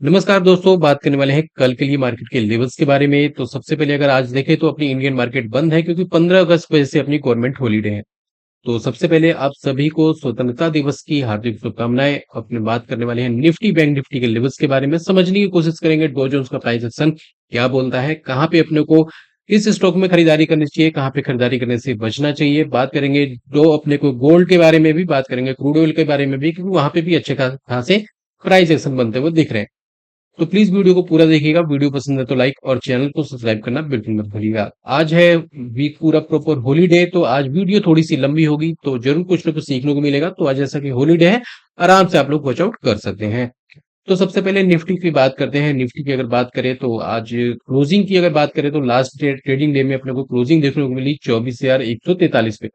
नमस्कार दोस्तों, बात करने वाले हैं कल के लिए मार्केट के लेवल्स के बारे में। तो सबसे पहले अगर आज देखें तो अपनी इंडियन मार्केट बंद है क्योंकि 15 अगस्त वजह से अपनी गवर्नमेंट हॉलीडे है। तो सबसे पहले आप सभी को स्वतंत्रता दिवस की हार्दिक शुभकामनाएं। अपने बात करने वाले हैं निफ्टी बैंक निफ्टी के लेवल्स के बारे में, समझने की कोशिश करेंगे डो जोन्स का प्राइस एक्शन क्या बोलता है, कहाँ पे अपने को किस स्टॉक में खरीदारी करनी चाहिए, कहाँ पे खरीदारी करने से बचना चाहिए। बात करेंगे दो अपने को गोल्ड के बारे में भी, बात करेंगे क्रूड ऑयल के बारे में भी, क्योंकि वहां पे भी अच्छे खासे प्राइस एक्शन बनते हुए दिख रहे हैं। तो प्लीज वीडियो को पूरा देखिएगा। वीडियो पसंद है तो लाइक और चैनल को सब्सक्राइब करना बिल्कुल मत भूलिएगा। आज है वीक पूरा प्रॉपर हॉलीडे, तो आज वीडियो थोड़ी सी लंबी होगी, तो जरूर कुछ ना कुछ सीखने को मिलेगा। तो आज जैसा कि हॉलीडे है, आराम से आप लोग वॉच आउट कर सकते हैं। तो सबसे पहले निफ्टी की बात करते हैं। निफ्टी की अगर बात करें तो आज क्लोजिंग की अगर बात करें तो लास्ट ट्रेडिंग डे में अपने को क्लोजिंग देखने को मिली 24,143 पे।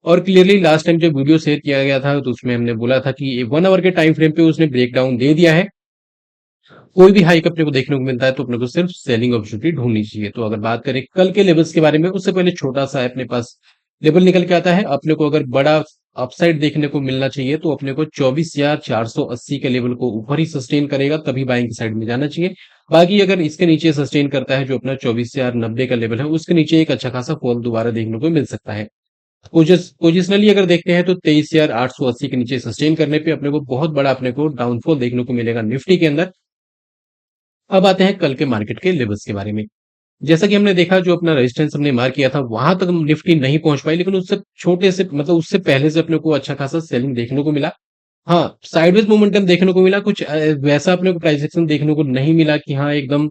और क्लियरली लास्ट टाइम जब वीडियो शेयर किया गया था तो उसमें हमने बोला था कि 1 आवर के टाइम फ्रेम पे उसने ब्रेकडाउन दे दिया है। कोई भी हाइक अपने को देखने को मिलता है तो अपने को सिर्फ सेलिंग अपॉर्चुनिटी ढूंढनी चाहिए। तो अगर बात करें कल के लेवल्स के बारे में, उससे पहले छोटा सा अपने पास लेवल निकल के आता है। अपने को अगर बड़ा अपसाइड देखने को मिलना चाहिए तो अपने को 24,480 के लेवल को ऊपर ही सस्टेन करेगा, तभी बाइंग साइड में जाना चाहिए। बाकी अगर इसके नीचे सस्टेन करता है जो अपना 24,090 का लेवल है, उसके नीचे एक अच्छा खासा फॉल दोबारा देखने को मिल सकता है। पोजिशनली अगर देखते हैं तो 23,880 के नीचे सस्टेन करने पे अपने को बहुत बड़ा अपने को डाउनफॉल देखने को मिलेगा निफ्टी के अंदर। अब आते हैं कल के मार्केट के लेवल्स के बारे में। जैसा कि हमने देखा, जो अपना रेजिस्टेंस हमने मार्क किया था वहां तक निफ्टी नहीं पहुंच पाई, लेकिन उससे छोटे से मतलब उससे पहले से अपने को अच्छा खासा सेलिंग देखने को मिला। हाँ, साइडवेज मोमेंटम देखने को मिला, कुछ वैसा अपने को प्राइस एक्शन देखने को नहीं मिला कि हाँ एकदम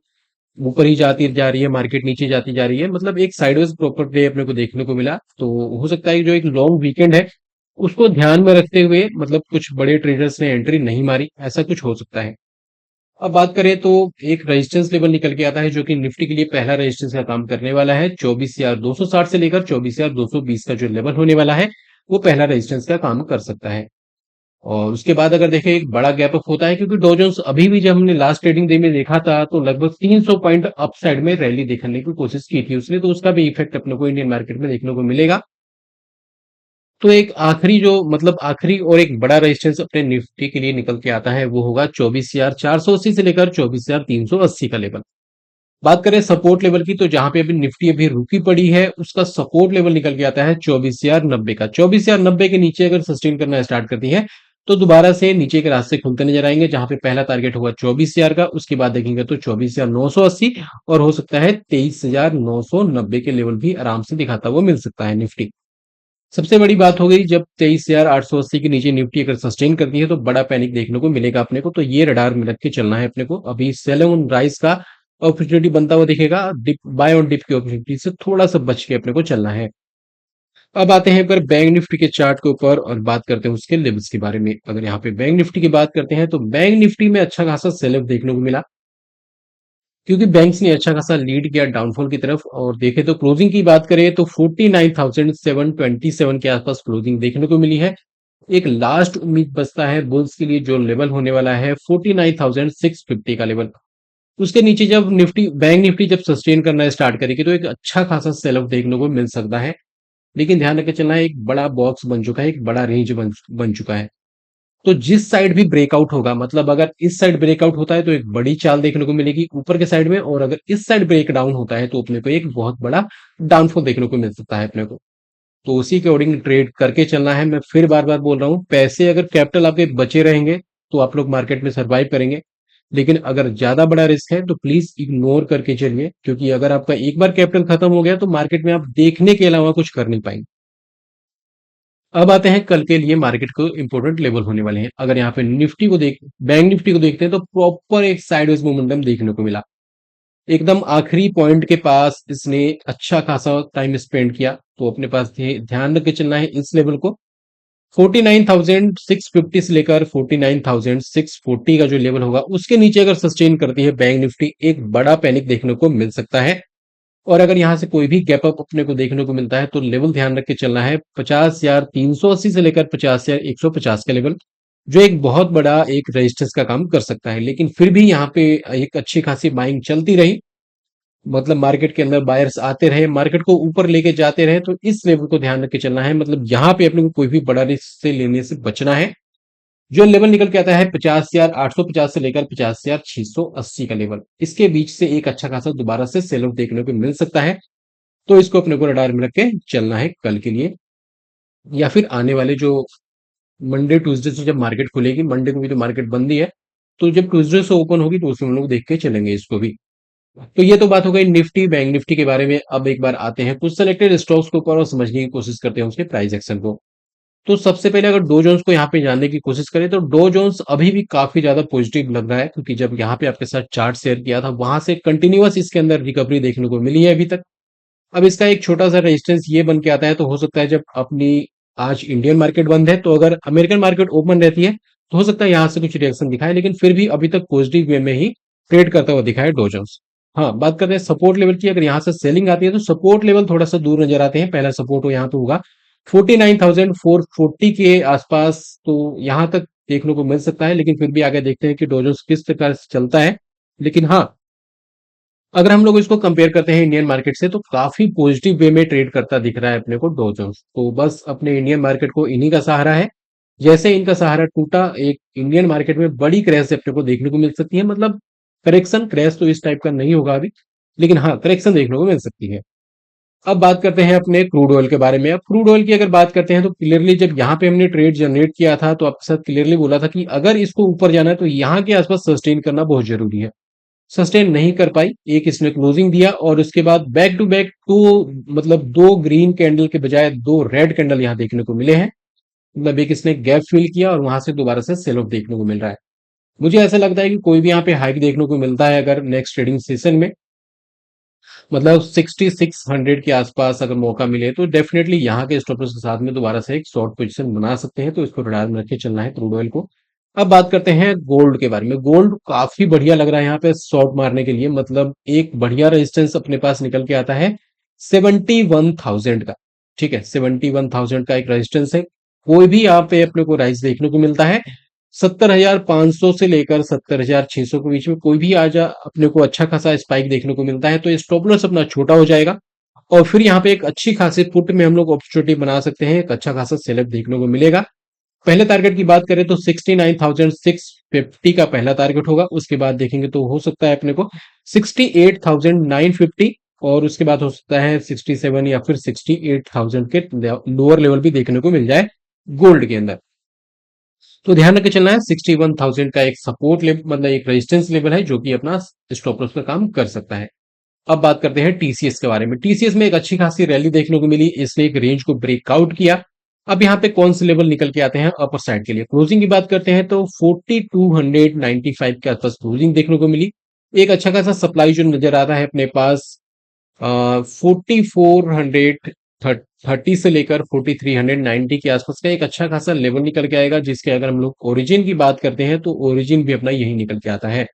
ऊपर ही जाती जा रही है मार्केट, नीचे जाती जा रही है। मतलब एक साइडवेज प्रॉपर डे अपने को देखने को मिला। तो हो सकता है कि जो एक लॉन्ग वीकेंड है उसको ध्यान में रखते हुए मतलब कुछ बड़े ट्रेडर्स ने एंट्री नहीं मारी, ऐसा कुछ हो सकता है। अब बात करें तो एक रेजिस्टेंस लेवल निकल के आता है जो कि निफ्टी के लिए पहला रेजिस्टेंस का काम करने वाला है। 24,260 से लेकर 24,220 का जो लेवल होने वाला है, वो पहला रेजिस्टेंस का काम कर सकता है। और उसके बाद अगर देखें एक बड़ा गैप अप होता है, क्योंकि डॉ जोन्स अभी भी जब हमने लास्ट ट्रेडिंग डे में देखा था तो लगभग 300 पॉइंट अप साइड में रैली देखने की कोशिश की थी उसने, तो उसका भी इफेक्ट अपने को इंडियन मार्केट में देखने को मिलेगा। तो एक आखिरी जो मतलब आखिरी और एक बड़ा रेजिस्टेंस अपने निफ्टी के लिए निकल के आता है वो होगा 24,480 से लेकर 24,380 का लेवल। बात करें सपोर्ट लेवल की, तो जहां पे अभी निफ्टी अभी रुकी पड़ी है उसका सपोर्ट लेवल निकल के आता है 24,090 का। 24,090 के नीचे अगर सस्टेन करना स्टार्ट करती है तो दोबारा से नीचे के रास्ते खुलते नजर आएंगे, जहां पे पहला टारगेट होगा 24,000 का, उसके बाद देखेंगे तो 24,980 और हो सकता है 23,990 के लेवल भी आराम से दिखाता हुआ मिल सकता है निफ्टी। सबसे बड़ी बात हो गई जब 23,880 के नीचे निफ्टी अगर सस्टेन करती है तो बड़ा पैनिक देखने को मिलेगा अपने को, तो ये रडार में रख के चलना है अपने को। अभी सेल ऑन राइज का अपॉर्चुनिटी बनता हुआ दिखेगा, डिप बाय ऑन डिप की अपॉर्चुनिटी से थोड़ा सा बच के अपने को चलना है। अब आते हैं पर बैंक निफ्टी के चार्ट के ऊपर और बात करते हैं उसके लेवल्स के बारे में। अगर यहाँ पे बैंक निफ्टी की बात करते हैं तो बैंक निफ्टी में अच्छा खासा सेल ऑफ देखने को मिला, क्योंकि बैंक्स ने अच्छा खासा लीड किया डाउनफॉल की तरफ। और देखें तो क्लोजिंग की बात करें तो 49,727 के आसपास क्लोजिंग देखने को मिली है। एक लास्ट उम्मीद बचता है बुल्स के लिए, जो लेवल होने वाला है 49,650 का लेवल। उसके नीचे जब निफ्टी बैंक निफ्टी जब सस्टेन करना स्टार्ट करेगी तो एक अच्छा खासा सेल ऑफ देखने को मिल सकता है। लेकिन ध्यान रखकर चलना है, एक बड़ा बॉक्स बन चुका है, एक बड़ा रेंज बन चुका है। तो जिस साइड भी ब्रेकआउट होगा, मतलब अगर इस साइड ब्रेकआउट होता है तो एक बड़ी चाल देखने को मिलेगी ऊपर के साइड में, और अगर इस साइड ब्रेक डाउन होता है तो अपने को एक बहुत बड़ा डाउनफॉल देखने को मिल सकता है अपने को। तो उसी के अकॉर्डिंग ट्रेड करके चलना है। मैं फिर बार बार बोल रहा हूँ, पैसे अगर कैपिटल आपके बचे रहेंगे तो आप लोग मार्केट में सरवाइव करेंगे। लेकिन अगर ज्यादा बड़ा रिस्क है तो प्लीज इग्नोर करके चलिए, क्योंकि अगर आपका एक बार कैपिटल खत्म हो गया तो मार्केट में आप देखने के अलावा कुछ कर नहीं पाएंगे। अब आते हैं कल के लिए मार्केट को इंपॉर्टेंट लेवल होने वाले हैं। अगर यहाँ पे निफ्टी को देख बैंक निफ्टी को देखते हैं तो प्रॉपर एक साइडवेज मोमेंटम देखने को मिला। एकदम आखिरी पॉइंट के पास इसने अच्छा खासा टाइम स्पेंड किया, तो अपने पास ध्यान रख के चलना है इस लेवल को। 49,650 से लेकर 49,640 का जो लेवल होगा उसके नीचे अगर सस्टेन करती है बैंक निफ्टी, एक बड़ा पैनिक देखने को मिल सकता है। और अगर यहां से कोई भी गैप अप अपने को देखने को मिलता है तो लेवल ध्यान रख के चलना है 50,380 से लेकर 50,150 का लेवल, जो एक बहुत बड़ा एक रेजिस्टेंस का काम कर सकता है। लेकिन फिर भी यहाँ पे एक अच्छी खासी बाइंग चलती रही, मतलब मार्केट के अंदर बायर्स आते रहे, मार्केट को ऊपर लेके जाते रहे, तो इस लेवल को ध्यान रख के चलना है। मतलब यहाँ पे अपने को कोई भी बड़ा रिस्क से लेने से बचना है। जो लेवल निकल के आता है 50,850 से लेकर 50,680 का लेवल, इसके बीच से एक अच्छा खासा दोबारा से सेल ऑफ देखने को मिल सकता है। तो इसको अपने को रडार में रख के चलना है कल के लिए, या फिर आने वाले जो मंडे ट्यूसडे से जब मार्केट खुलेगी, मंडे को भी तो मार्केट बंद ही है, तो जब ट्यूसडे से ओपन होगी तो उसमें हम लोग देख के चलेंगे इसको भी। तो ये तो बात हो गई निफ्टी बैंक निफ्टी के बारे में। अब एक बार आते हैं कुछ सेलेक्टेड स्टॉक्स के ऊपर और समझने की कोशिश करते हैं उसके प्राइस एक्शन को। तो सबसे पहले अगर डो जोन्स को यहाँ पे जानने की कोशिश करें तो डो जोन्स अभी भी काफी ज्यादा पॉजिटिव लग रहा है, क्योंकि जब यहाँ पे आपके साथ चार्ट शेयर किया था वहां से कंटिन्यूअस इसके अंदर रिकवरी देखने को मिली है अभी तक। अब इसका एक छोटा सा रेजिस्टेंस ये बन के आता है, तो हो सकता है जब अपनी आज इंडियन मार्केट बंद है, तो अगर अमेरिकन मार्केट ओपन रहती है तो हो सकता है यहां से कुछ रिएक्शन दिखाए, लेकिन फिर भी अभी तक पॉजिटिव वे में ही ट्रेड करता हुआ दिखा है डो जोन्स। हाँ, बात करते हैं सपोर्ट लेवल की। अगर यहाँ से सेलिंग आती है तो सपोर्ट लेवल थोड़ा सा दूर नजर आते हैं। पहला सपोर्ट हो यहाँ पे होगा 49,440 के आसपास, तो यहाँ तक देखने को मिल सकता है, लेकिन फिर भी आगे देखते हैं कि डो जोन्स किस प्रकार से चलता है। लेकिन हाँ, अगर हम लोग इसको कंपेयर करते हैं इंडियन मार्केट से, तो काफी पॉजिटिव वे में ट्रेड करता दिख रहा है अपने को डो जोन्स। तो बस अपने इंडियन मार्केट को इन्हीं का सहारा है। जैसे इनका सहारा टूटा, एक इंडियन मार्केट में बड़ी क्रैश अपने को देखने को मिल सकती है। मतलब करेक्शन, क्रैश तो इस टाइप का नहीं होगा अभी, लेकिन हाँ करेक्शन देखने को मिल सकती है। अब बात करते हैं अपने क्रूड ऑयल के बारे में। अब क्रूड ऑयल की अगर बात करते हैं तो क्लियरली जब यहाँ पे हमने ट्रेड जनरेट किया था तो आपके साथ क्लियरली बोला था कि अगर इसको ऊपर जाना है तो यहाँ के आसपास सस्टेन करना बहुत जरूरी है। सस्टेन नहीं कर पाई, एक इसने क्लोजिंग दिया और उसके बाद बैक टू बैक टू, मतलब दो ग्रीन कैंडल के बजाय दो रेड कैंडल यहां देखने को मिले हैं। मतलब एक इसने गैप फिल किया और वहां से दोबारा से सेल ऑफ देखने को मिल रहा है। मुझे ऐसा लगता है कि कोई भी यहाँ पे हाइक देखने को मिलता है अगर नेक्स्ट ट्रेडिंग सेशन में, मतलब 6600 के आसपास अगर मौका मिले, तो डेफिनेटली यहाँ के स्टॉपर्स के साथ में दोबारा से एक शॉर्ट पोजीशन बना सकते हैं। तो इसको रडार में रख के चलना है क्रूड ऑयल को। अब बात करते हैं गोल्ड के बारे में। गोल्ड काफी बढ़िया लग रहा है यहाँ पे शॉर्ट मारने के लिए। मतलब एक बढ़िया रेजिस्टेंस अपने पास निकल के आता है 71,000 का। ठीक है, 71,000 का एक रेजिस्टेंस है। कोई भी यहाँ पे अपने को राइज देखने को मिलता है 70,500 से लेकर 70,600 के बीच में, कोई भी आज अपने को अच्छा खासा स्पाइक देखने को मिलता है, तो स्टॉप लॉस अपना छोटा हो जाएगा और फिर यहाँ पे एक अच्छी खासी पुट में हम लोग अपॉर्चुनिटी बना सकते हैं। एक अच्छा खासा सेलेक्ट देखने को मिलेगा। पहले टारगेट की बात करें तो 69,650 का पहला टारगेट होगा। उसके बाद देखेंगे तो हो सकता है अपने को 68,950, और उसके बाद हो सकता है 67 या फिर 68,000 के लोअर लेवल भी देखने को मिल जाए गोल्ड के अंदर। तो ध्यान रखे चलना है 61,000 का एक सपोर्ट लेवल, मतलब एक रेजिस्टेंस लेवल है जो कि अपना स्टॉप लॉस का काम कर सकता है। अब बात करते हैं टीसीएस के बारे में। टीसीएस में एक अच्छी खासी रैली देखने को मिली, इसने एक रेंज को ब्रेकआउट किया। अब यहाँ पे कौन से लेवल निकल के आते हैं अपर साइड के लिए। क्लोजिंग की बात करते हैं तो 4295 के आसपास क्लोजिंग देखने को मिली। एक अच्छा खासा सप्लाई जो नजर आता है अपने पास 4430 से लेकर 4390 के आसपास का एक अच्छा खासा लेवल निकल के आएगा, जिसके अगर हम लोग ओरिजिन की बात करते हैं तो ओरिजिन भी अपना यही निकल के आता है।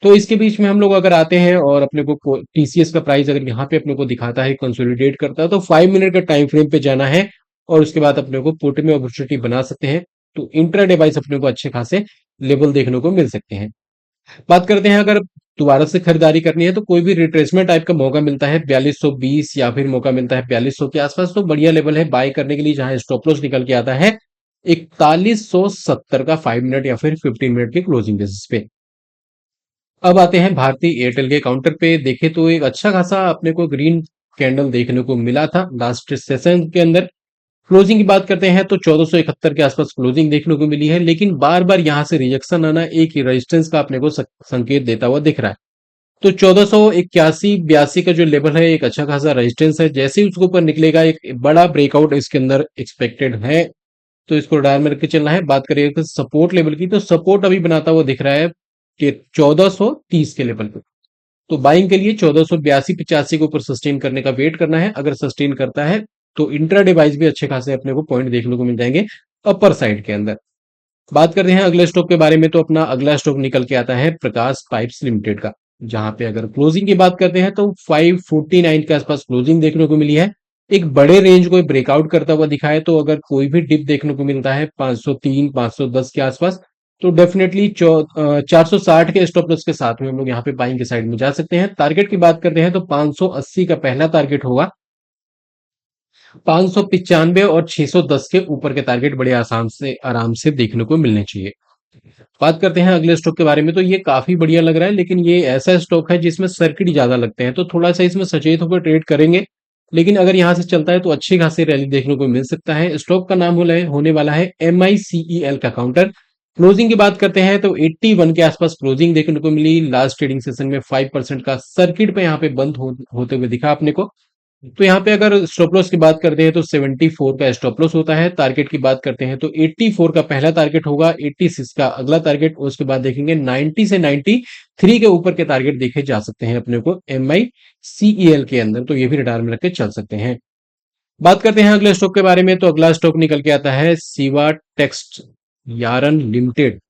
तो इसके बीच में हम लोग अगर आते हैं और अपने को टीसीएस का प्राइस अगर यहाँ पे अपने को दिखाता है, कंसोलिडेट करता है, तो 5 मिनट का टाइम फ्रेम पे जाना है और उसके बाद अपने को पुट में अपॉर्चुनिटी बना सकते हैं। तो इंट्रा डिवाइस अपने को अच्छे खासे लेवल देखने को मिल सकते हैं। बात करते हैं अगर दोबारा से खरीदारी करनी है तो कोई भी रिट्रेसमेंट टाइप का मौका मिलता है 4220 या फिर मौका मिलता है 4200 के आसपास, तो बढ़िया लेवल है बाय करने के लिए, जहां स्टॉप लॉस निकल के आता है 4170 का 5 मिनट या फिर 15 मिनट के क्लोजिंग बेसिस पे। अब आते हैं भारतीय एयरटेल के काउंटर पे। देखे तो एक अच्छा खासा अपने को ग्रीन कैंडल देखने को मिला था लास्ट सेशन के अंदर। क्लोजिंग की बात करते हैं तो 1471 के आसपास क्लोजिंग देखने को मिली है, लेकिन बार बार यहां से रिजेक्शन आना एक रेजिस्टेंस का अपने को संकेत देता हुआ दिख रहा है। तो 1481-82 का जो लेवल है एक अच्छा खासा रेजिस्टेंस है। जैसे ही उसके ऊपर निकलेगा एक बड़ा ब्रेकआउट इसके अंदर एक्सपेक्टेड है, तो इसको डायल में रख के चलना है। बात करिए तो सपोर्ट लेवल की, तो सपोर्ट अभी बनाता हुआ दिख रहा है कि 1430 के लेवल पे। तो बाइंग के लिए 1482-85 के ऊपर सस्टेन करने का वेट करना है। अगर सस्टेन करता है तो इंट्रा डिवाइस भी अच्छे खासे अपने को पॉइंट देखने को मिल जाएंगे अपर साइड के अंदर। बात करते हैं अगले स्टॉक के बारे में, तो अपना अगला स्टॉक निकल के आता है प्रकाश पाइप्स लिमिटेड का, जहां पे अगर क्लोजिंग की बात करते हैं तो 549 के आसपास क्लोजिंग देखने को मिली है। एक बड़े रेंज को ब्रेकआउट करता हुआ दिखा है, तो अगर कोई भी डिप देखने को मिलता है 503 510 के आसपास, तो डेफिनेटली 460 के स्टॉप लॉस के साथ में हम लोग यहाँ पे बाइंग के साइड में जा सकते हैं। टारगेट की बात करते हैं तो 580 का पहला टारगेट होगा 595 और 610 के ऊपर के टारगेट बड़े आराम से देखने को मिलने चाहिए। बात करते हैं अगले स्टॉक के बारे में, तो ये काफी बढ़िया लग रहा है, लेकिन ये ऐसा स्टॉक है जिसमें सर्किट ज्यादा लगते हैं, तो थोड़ा सा इसमें सचेत होकर ट्रेड करेंगे। लेकिन अगर यहां से चलता है तो अच्छी खासी रैली देखने को मिल सकता है। स्टॉक का नाम होने वाला है MICEL का काउंटर। क्लोजिंग की बात करते हैं तो 81 के आसपास क्लोजिंग देखने को मिली। लास्ट ट्रेडिंग सेशन में 5% का सर्किट पे यहाँ पे बंद होते हुए दिखा अपने को। तो यहाँ पे अगर स्टॉप लॉस की बात करते हैं तो 74 का स्टॉप लॉस होता है। टारगेट की बात करते हैं तो 84 का पहला टारगेट होगा, 86 का अगला टारगेट, उसके बाद देखेंगे 90 से 93 के ऊपर के टारगेट देखे जा सकते हैं अपने को MICEL के अंदर, तो ये भी रडार में रख के चल सकते हैं। बात करते हैं अगले स्टॉक के बारे में, तो अगला स्टॉक निकल के आता है Shiva Texyarn limited.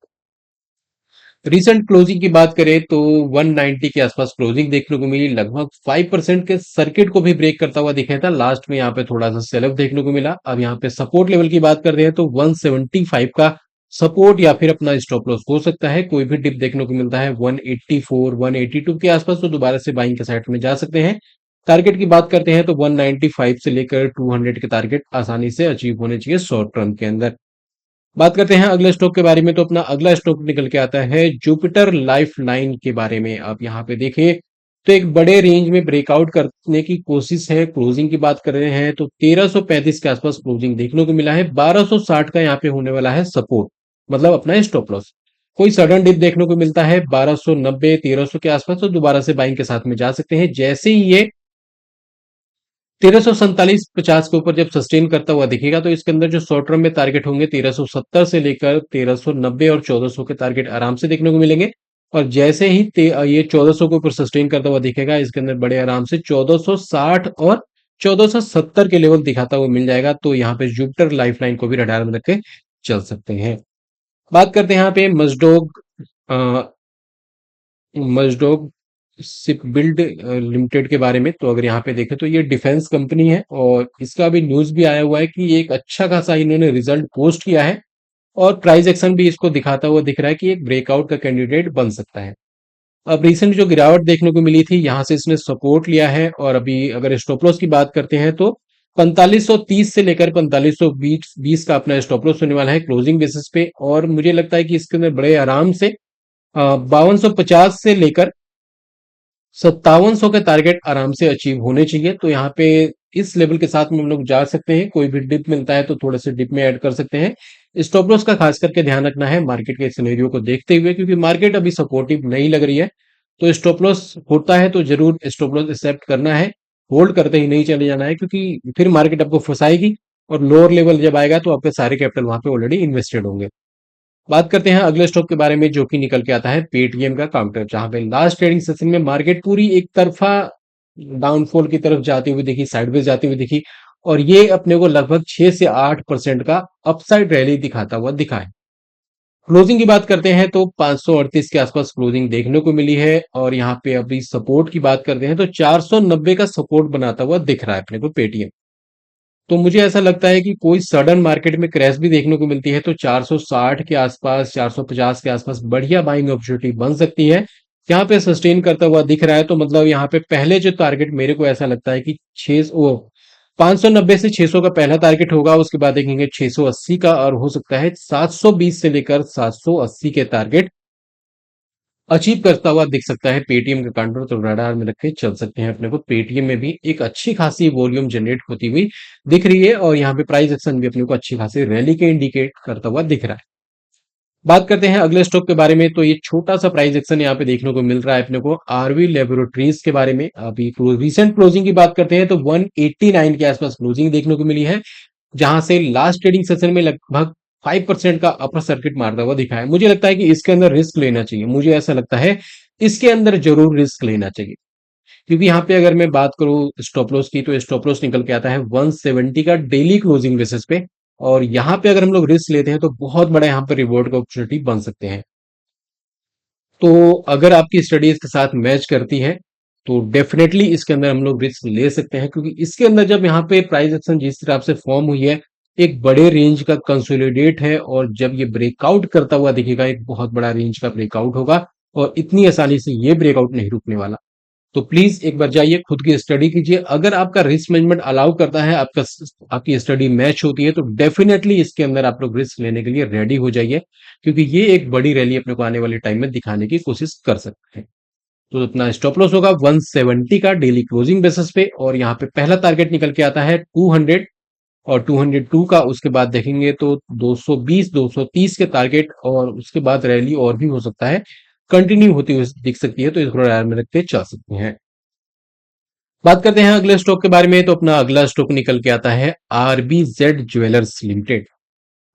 Recent closing की बात करें तो 190 के आसपास क्लोजिंग देखने को मिली। लगभग 5% के सर्किट को भी ब्रेक करता हुआ दिखा था। लास्ट में यहाँ पे थोड़ा सा सेल ऑफ देखने को मिला। अब यहाँ पे सपोर्ट लेवल की बात करते हैं तो 175 का सपोर्ट या फिर अपना स्टॉप लॉस हो सकता है। कोई भी डिप देखने को मिलता है 184 182 के आसपास तो दोबारा से बाइंग के साइड में जा सकते हैं। टारगेट की बात करते हैं तो 195 से लेकर 200 के टारगेट आसानी से अचीव होने चाहिए शॉर्ट टर्म के अंदर। बात करते हैं अगले स्टॉक के बारे में, तो अपना अगला स्टॉक निकल के आता है जुपिटर लाइफ लाइन के बारे में। आप यहाँ पे देखिए तो एक बड़े रेंज में ब्रेकआउट करने की कोशिश है। क्लोजिंग की बात कर रहे हैं तो 1335 के आसपास क्लोजिंग देखने को मिला है। 1260 का यहाँ पे होने वाला है सपोर्ट, मतलब अपना स्टॉप लॉस। कोई सडन डिप देखने को मिलता है 1290 1300 के आसपास तो दोबारा से बाइंग के साथ में जा सकते हैं। जैसे ही ये 1347-50 के ऊपर जब सस्टेन करता हुआ दिखेगा तो इसके अंदर जो शॉर्ट टर्म में टारगेट होंगे 1370 से लेकर 1390 और 1400 के टारगेट आराम से देखने को मिलेंगे। और जैसे ही ये 1400 के ऊपर सस्टेन करता हुआ दिखेगा, इसके अंदर बड़े आराम से 1460 और 1470 के लेवल दिखाता हुआ मिल जाएगा। तो यहाँ पे जुपिटर लाइफलाइन को भी रडार में रख के चल सकते हैं। बात करते हैं यहाँ पे मजडोग शिप बिल्ड लिमिटेड के बारे में। तो अगर यहाँ पे देखें तो ये डिफेंस कंपनी है और इसका भी न्यूज भी आया हुआ है कि एक अच्छा खासा इन्होंने रिजल्ट पोस्ट किया है और प्राइस एक्शन भी इसको दिखाता हुआ दिख रहा है कि एक ब्रेकआउट का कैंडिडेट बन सकता है। अब रिसेंट जो गिरावट देखने को मिली थी, यहां से इसने सपोर्ट लिया है और अभी अगर स्टॉप लॉस की बात करते हैं तो 4530 से लेकर 4520 का अपना स्टॉप लॉस होने वाला है क्लोजिंग बेसिस पे। और मुझे लगता है कि इसके अंदर बड़े आराम से 5250 से लेकर 5700 के टारगेट आराम से अचीव होने चाहिए। तो यहाँ पे इस लेवल के साथ में हम लोग जा सकते हैं। कोई भी डिप मिलता है तो थोड़े से डिप में ऐड कर सकते हैं। स्टॉप लॉस का खास करके ध्यान रखना है मार्केट के सिनेरियो को देखते हुए, क्योंकि मार्केट अभी सपोर्टिव नहीं लग रही है। तो स्टॉप लॉस होता है तो जरूर स्टॉप लॉस एक्सेप्ट करना है, होल्ड करते ही नहीं चले जाना है, क्योंकि फिर मार्केट आपको फंसाएगी और लोअर लेवल जब आएगा तो आपके सारे कैपिटल वहां पे ऑलरेडी इन्वेस्टेड होंगे। बात करते हैं अगले स्टॉक के बारे में जो कि निकल के आता है पेटीएम का काउंटर, जहां पे लास्ट ट्रेडिंग सेशन में मार्केट पूरी एक तरफा डाउनफॉल की तरफ जाती हुई दिखी, साइडवेज जाती हुई दिखी और ये अपने को लगभग 6 से 8% का अपसाइड रैली दिखाता हुआ दिखा है। क्लोजिंग की बात करते हैं तो 538 के आसपास क्लोजिंग देखने को मिली है और यहाँ पे अभी सपोर्ट की बात करते हैं तो 490 का सपोर्ट बनाता हुआ दिख रहा है अपने को पेटीएम। तो मुझे ऐसा लगता है कि कोई सडन मार्केट में क्रैश भी देखने को मिलती है तो 460 के आसपास 450 के आसपास बढ़िया बाइंग अपॉर्चुनिटी बन सकती है। यहाँ पे सस्टेन करता हुआ दिख रहा है तो मतलब यहाँ पे पहले जो टारगेट मेरे को ऐसा लगता है कि 590 से 600 का पहला टारगेट होगा, उसके बाद देखेंगे 680 का और हो सकता है 720 से लेकर 780 के टारगेट अचीव करता हुआ दिख सकता है पेटीएम का काउंटर। तो रडार में रख के चल सकते हैं। अपने को पेटीएम में भी एक अच्छी खासी वॉल्यूम जनरेट होती हुई दिख रही है और यहाँ पे प्राइस एक्शन भी अपने को अच्छी खासी रैली के इंडिकेट करता हुआ दिख रहा है। बात करते हैं अगले स्टॉक के बारे में, तो ये छोटा सा प्राइस एक्शन यहाँ पे देखने को मिल रहा है अपने को आरवी लेबोरेटरीज के बारे में। अभी रिसेंट क्लोजिंग की बात करते हैं तो 189 के आसपास क्लोजिंग देखने को मिली है, जहां से लास्ट ट्रेडिंग सेशन में लगभग 5% का अपर सर्किट मारता हुआ दिखा है। मुझे लगता है कि इसके अंदर रिस्क लेना चाहिए, मुझे ऐसा लगता है इसके अंदर जरूर रिस्क लेना चाहिए, क्योंकि यहाँ पे अगर मैं बात करूं स्टॉप लॉस की तो स्टॉप लॉस निकल के आता है 170 का डेली क्लोजिंग बेसिस पे। और यहाँ पे अगर हम लोग रिस्क लेते हैं तो बहुत बड़ा यहाँ पे रिवॉर्ड का अपॉर्चुनिटी बन सकते हैं। तो अगर आपकी स्टडीज के साथ मैच करती है तो डेफिनेटली इसके अंदर हम लोग रिस्क ले सकते हैं, क्योंकि इसके अंदर जब यहाँ पे प्राइस एक्शन जिस तरह से फॉर्म हुई है एक बड़े रेंज का कंसोलिडेट है और जब ये ब्रेकआउट करता हुआ दिखेगा एक बहुत बड़ा रेंज का ब्रेकआउट होगा और इतनी आसानी से ये ब्रेकआउट नहीं रुकने वाला। तो प्लीज एक बार जाइए, खुद की स्टडी कीजिए। अगर आपका रिस्क मैनेजमेंट अलाउ करता है, आपकी स्टडी मैच होती है, तो डेफिनेटली इसके अंदर आप लोग रिस्क लेने के लिए रेडी हो जाइए, क्योंकि ये एक बड़ी रैली अपने को आने वाले टाइम में दिखाने की कोशिश कर सकते हैं। तो अपना स्टॉप लॉस होगा 170 का डेली क्लोजिंग बेसिस पे, और यहाँ पे पहला टारगेट निकल के आता है 200 और 202 का। उसके बाद देखेंगे तो 220 230 के टारगेट, और उसके बाद रैली और भी हो सकता है कंटिन्यू होती हुई दिख सकती है, तो इसको ध्यान में रख के चल सकते हैं। बात करते हैं अगले स्टॉक के बारे में, तो अपना अगला स्टॉक निकल के आता है आरबीजेड ज्वेलर्स लिमिटेड।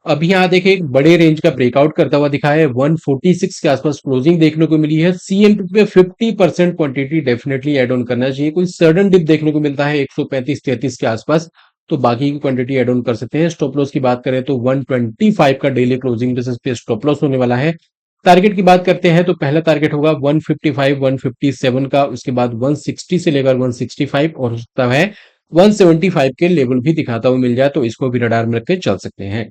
अभी यहाँ देखिए एक बड़े रेंज का ब्रेकआउट करता हुआ दिखा है, 146 के आसपास क्लोजिंग देखने को मिली है। सीएमपी पे 50% क्वांटिटी डेफिनेटली ऐड ऑन करना चाहिए। कोई सडन डिप देखने को मिलता है 135-33 के आसपास, तो बाकी की क्वांटिटी ऐड ऑन कर सकते हैं। स्टॉप लॉस की बात करें तो 125 का डेली क्लोजिंग बेसिस पे स्टॉप लॉस होने वाला है। टारगेट की बात करते हैं तो पहला टारगेट होगा 155 157 का, उसके बाद 160 से लेकर 165, और हो सकता है 175 के लेवल भी दिखाता हुआ मिल जाए, तो इसको भी रडार में रख के चल सकते हैं।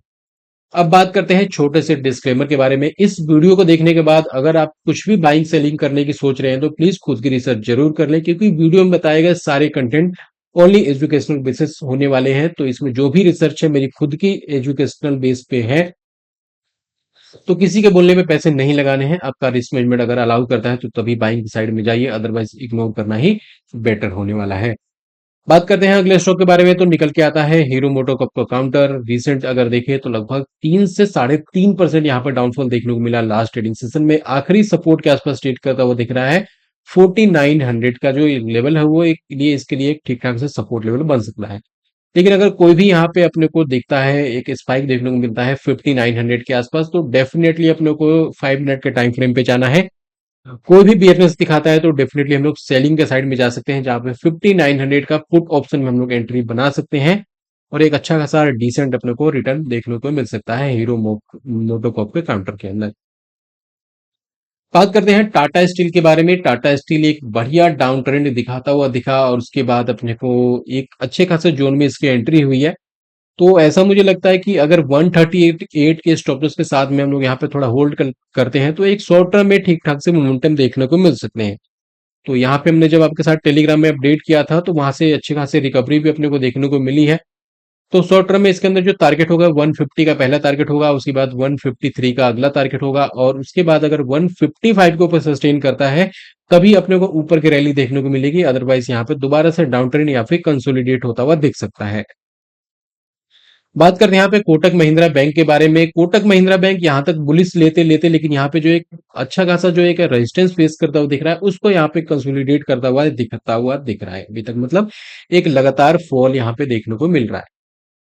अब बात करते हैं छोटे से डिस्क्लेमर के बारे में। इस वीडियो को देखने के बाद अगर आप कुछ भी बाइंग सेलिंग करने की सोच रहे हैं, तो प्लीज खुद की रिसर्च जरूर कर लें, क्योंकि वीडियो में बताए गए सारे कंटेंट ओनली एजुकेशनल बेसिस होने वाले हैं। तो इसमें जो भी रिसर्च है मेरी खुद की एजुकेशनल बेस पे है, तो किसी के बोलने में पैसे नहीं लगाने हैं। आपका रिस्क मैनेजमेंट अगर अलाउ करता है तो तभी बाइंग की साइड में जाइए, अदरवाइज इग्नोर करना ही बेटर होने वाला है। बात करते हैं अगले स्टॉक के बारे में, तो निकल के आता है हीरो मोटोकॉर्प का काउंटर। रिसेंट अगर देखें तो लगभग 3 से 3.5% यहाँ पर डाउनफॉल देखने को मिला लास्ट ट्रेडिंग सेशन में। आखिरी सपोर्ट के आसपास ट्रेड करता हुआ दिख रहा है। 4900 का जो लेवल है वो एक लिए इसके लिए एक ठीक ठाक से सपोर्ट लेवल बन सकता है। लेकिन अगर कोई भी यहाँ पे अपने को दिखता है, एक स्पाइक देखने को मिलता है 5900 के आसपास, तो डेफिनेटली अपने को 5 मिनट के टाइम फ्रेम पे जाना है। कोई भी बियरनेस दिखाता है तो डेफिनेटली हम लोग सेलिंग के साइड में जा सकते हैं, जहां पे 5900 का पुट ऑप्शन में हम लोग एंट्री बना सकते हैं, और एक अच्छा खासा डिसेंट अपने को रिटर्न देखने को मिल सकता है हीरो मोटोकॉर्प के काउंटर के अंदर। बात करते हैं टाटा स्टील के बारे में। टाटा स्टील एक बढ़िया डाउन ट्रेंड दिखाता हुआ दिखा, और उसके बाद अपने को एक अच्छे खासे जोन में इसकी एंट्री हुई है। तो ऐसा मुझे लगता है कि अगर 138 के स्टॉप लॉस के साथ में हम लोग यहाँ पे थोड़ा होल्ड करते हैं, तो एक शॉर्ट टर्म में ठीक ठाक से मोमेंटम देखने को मिल सकते हैं। तो यहाँ पे हमने जब आपके साथ टेलीग्राम में अपडेट किया था, तो वहां से अच्छी खासी रिकवरी भी अपने को देखने को मिली है। तो शॉर्ट टर्म में इसके अंदर जो टारगेट होगा 150 का पहला टारगेट होगा, उसके बाद 153 का अगला टारगेट होगा, और उसके बाद अगर 155 के ऊपर सस्टेन करता है, तभी अपने को ऊपर की रैली देखने को मिलेगी। अदरवाइज यहाँ पे दोबारा से डाउन ट्रेंड या फिर कंसोलिडेट होता हुआ दिख सकता है। बात करते हैं यहाँ पे कोटक महिंद्रा बैंक के बारे में। कोटक महिंद्रा बैंक यहाँ तक बुलिस लेते लेते, लेकिन यहाँ पे जो एक अच्छा खासा जो एक रेजिस्टेंस फेस करता हुआ दिख रहा है, उसको यहाँ पे कंसोलिडेट करता हुआ दिख रहा है अभी तक। मतलब एक लगातार फॉल यहाँ पे देखने को मिल रहा है।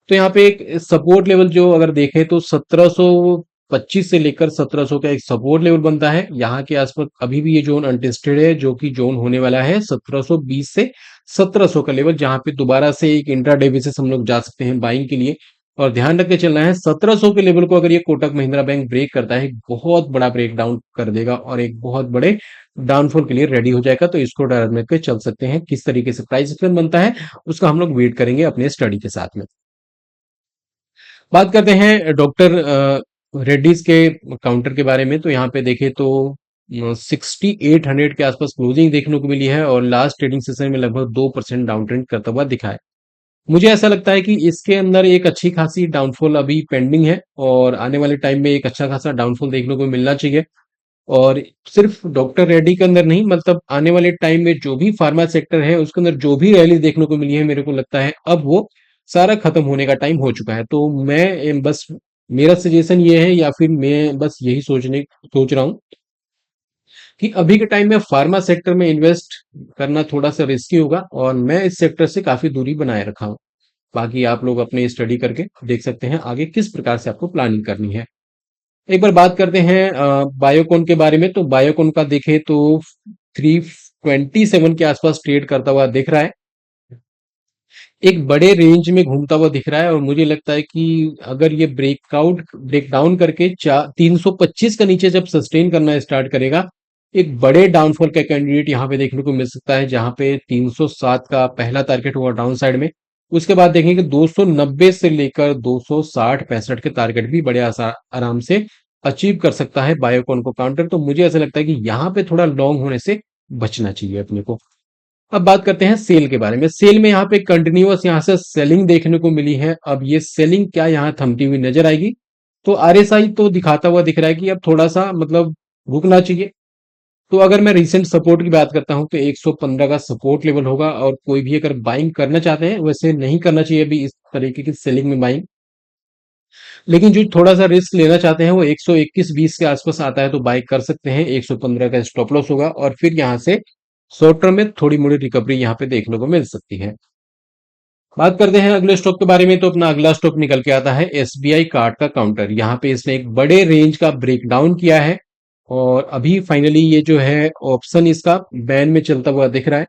तो यहाँ पे एक सपोर्ट लेवल जो अगर देखें तो 1725 से लेकर 1700 का एक सपोर्ट लेवल बनता है। यहाँ के आसपास अभी भी ये जोन अनटेस्टेड है, जो कि जोन होने वाला है 1720 से 1700 का लेवल, जहां पे दोबारा से एक इंट्राडे बेसिस हम लोग जा सकते हैं बाइंग के लिए। और ध्यान रख के चलना है, 1700 के लेवल को अगर ये कोटक महिंद्रा बैंक ब्रेक करता है, बहुत बड़ा ब्रेक डाउन कर देगा और एक बहुत बड़े डाउनफॉल के लिए रेडी हो जाएगा। तो इसको ड्राइव में के चल सकते हैं। किस तरीके से प्राइस एक्शन बनता है उसका हम लोग वेट करेंगे अपने स्टडी के साथ में। बात करते हैं डॉक्टर रेड्डीज के काउंटर के बारे में। तो यहाँ पे देखें तो 6800 के आसपास क्लोजिंग देखने को मिली है, और लास्ट ट्रेडिंग सेशन में लगभग 2% डाउन ट्रेंड करता हुआ दिखा है। मुझे ऐसा लगता है कि इसके अंदर एक अच्छी खासी डाउनफॉल अभी पेंडिंग है, और आने वाले टाइम में एक अच्छा खासा डाउनफॉल देखने को मिलना चाहिए। और सिर्फ डॉक्टर रेड्डी के अंदर नहीं, मतलब आने वाले टाइम में जो भी फार्मा सेक्टर है उसके अंदर जो भी रैली देखने को मिली है, मेरे को लगता है अब वो सारा खत्म होने का टाइम हो चुका है। तो मैं बस, मेरा सजेशन ये है, या फिर मैं बस यही सोच रहा हूँ कि अभी के टाइम में फार्मा सेक्टर में इन्वेस्ट करना थोड़ा सा रिस्की होगा, और मैं इस सेक्टर से काफी दूरी बनाए रखा हूँ। बाकी आप लोग अपने स्टडी करके देख सकते हैं आगे किस प्रकार से आपको प्लानिंग करनी है। एक बार बात करते हैं बायोकॉन के बारे में। तो बायोकॉन का देखें तो 327 के आसपास ट्रेड करता हुआ दिख रहा है, एक बड़े रेंज में घूमता हुआ दिख रहा है। और मुझे लगता है कि अगर ये ब्रेक डाउन करके 325 का नीचे जब सस्टेन करना स्टार्ट करेगा, एक बड़े डाउनफॉल का कैंडिडेट यहाँ पे देखने को मिल सकता है, जहां पे 307 का पहला टारगेट हुआ डाउन साइड में। उसके बाद देखेंगे 290 से लेकर 260 65 के टारगेट भी बड़े आराम से अचीव कर सकता है बायोकॉन को काउंटर। तो मुझे ऐसा लगता है कि यहाँ पे थोड़ा लॉन्ग होने से बचना चाहिए अपने को। अब बात करते हैं सेल के बारे में। सेल में यहाँ पे कंटिन्यूअस यहाँ से सेलिंग देखने को मिली है। अब ये सेलिंग क्या यहाँ थमती हुई नजर आएगी? तो आरएसआई तो दिखाता हुआ दिख रहा है कि अब थोड़ा सा मतलब रुकना चाहिए। तो अगर मैं रिसेंट सपोर्ट की बात करता हूं तो 115 का सपोर्ट लेवल होगा, और कोई भी अगर बाइंग करना चाहते हैं, वैसे नहीं करना चाहिए अभी इस तरीके की सेलिंग में बाइंग, लेकिन जो थोड़ा सा रिस्क लेना चाहते हैं वो 121.20 के आसपास आता है तो बाई कर सकते हैं। 115 का स्टॉप लॉस होगा, और फिर यहां से शॉर्ट टर्म में थोड़ी मोड़ी रिकवरी यहां पे देखने को मिल सकती है। बात करते हैं अगले स्टॉक के बारे में, तो अपना अगला स्टॉक निकल के आता है एसबीआई कार्ड का काउंटर। यहाँ पे इसने एक बड़े रेंज का ब्रेकडाउन किया है, और अभी फाइनली ये जो है ऑप्शन इसका बैन में चलता हुआ दिख रहा है।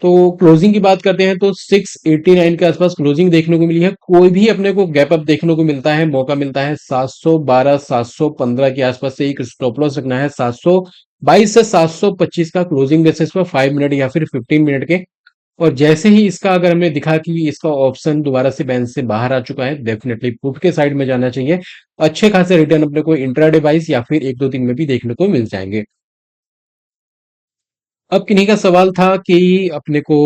तो क्लोजिंग की बात करते हैं तो 689 के आसपास क्लोजिंग देखने को मिली है। कोई भी अपने को गैप अप देखने को मिलता है, मौका मिलता है 712 715 के आसपास से एक स्टॉप लॉस रखना है। 722 से 725 का क्लोजिंग बेसिस पर 5 मिनट या फिर 15 मिनट के। और जैसे ही इसका अगर हमने दिखा कि इसका ऑप्शन दोबारा से बैन से बाहर आ चुका है, डेफिनेटली पुट के साइड में जाना चाहिए। अच्छे खासे रिटर्न अपने को इंट्राडे वाइज या फिर एक दो दिन में भी देखने को मिल जाएंगे। अब किन्हीं का सवाल था कि अपने को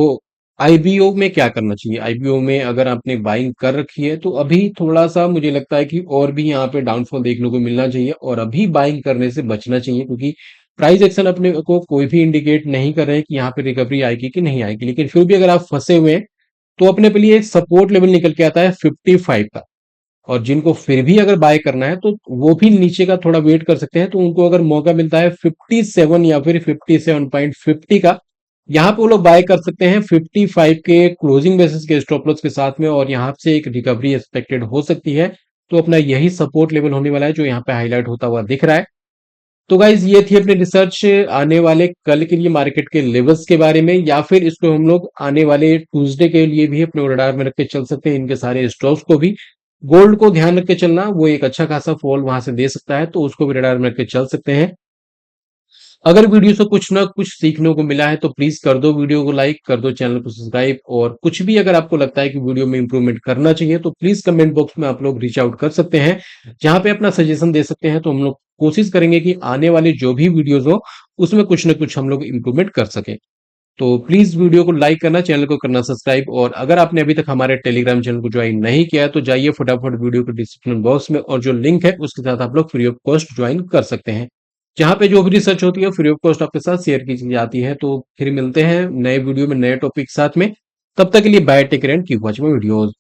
आईबीओ में क्या करना चाहिए। आईबीओ में अगर आपने बाइंग कर रखी है तो अभी थोड़ा सा मुझे लगता है कि और भी यहाँ पे डाउनफॉल देखने को मिलना चाहिए, और अभी बाइंग करने से बचना चाहिए, क्योंकि प्राइस एक्शन अपने को कोई भी इंडिकेट नहीं कर रहे हैं कि यहाँ पे रिकवरी आएगी कि नहीं आएगी। लेकिन फिर भी अगर आप फंसे हुए हैं तो अपने पे लिए एक सपोर्ट लेवल निकल के आता है 55 का। और जिनको फिर भी अगर बाय करना है तो वो भी नीचे का थोड़ा वेट कर सकते हैं। तो उनको अगर मौका मिलता है 57 या फिर 57.50 का, यहाँ पे वो लोग बाय कर सकते हैं 55 के क्लोजिंग बेसिस के स्टॉप लॉस के साथ में, और यहाँ से एक रिकवरी एक्सपेक्टेड हो सकती है। तो अपना यही सपोर्ट लेवल होने वाला है जो यहाँ पे हाईलाइट होता हुआ दिख रहा है। तो गाइज ये थी अपनी रिसर्च आने वाले कल के लिए मार्केट के लेवल्स के बारे में, या फिर इसको हम लोग आने वाले ट्यूसडे के लिए भी अपने रडार में रख के चल सकते हैं। इनके सारे स्टॉक्स को भी, गोल्ड को ध्यान रख के चलना, वो एक अच्छा खासा फॉल वहां से दे सकता है, तो उसको भी रडार में रख के चल सकते हैं। अगर वीडियो से कुछ ना कुछ सीखने को मिला है तो प्लीज कर दो वीडियो को लाइक, कर दो चैनल को सब्सक्राइब, और कुछ भी अगर आपको लगता है कि वीडियो में इंप्रूवमेंट करना चाहिए तो प्लीज कमेंट बॉक्स में आप लोग रीच आउट कर सकते हैं, जहां पे अपना सजेशन दे सकते हैं। तो हम लोग कोशिश करेंगे कि आने वाले जो भी वीडियोज हो उसमें कुछ ना कुछ हम लोग इंप्रूवमेंट कर सके। तो प्लीज वीडियो को लाइक करना, चैनल को करना सब्सक्राइब, और अगर आपने अभी तक हमारे टेलीग्राम चैनल को ज्वाइन नहीं किया है तो जाइए फटाफट वीडियो के डिस्क्रिप्शन बॉक्स में, और जो लिंक है उसके साथ आप लोग फ्री ऑफ कॉस्ट ज्वाइन कर सकते हैं। जहां पे जो भी रिसर्च होती है फ्री ऑफ कॉस्ट आपके साथ शेयर की जाती है। तो फिर मिलते हैं नए वीडियो में नए टॉपिक साथ में। तब तक के लिए bye, take care and keep watching my videos.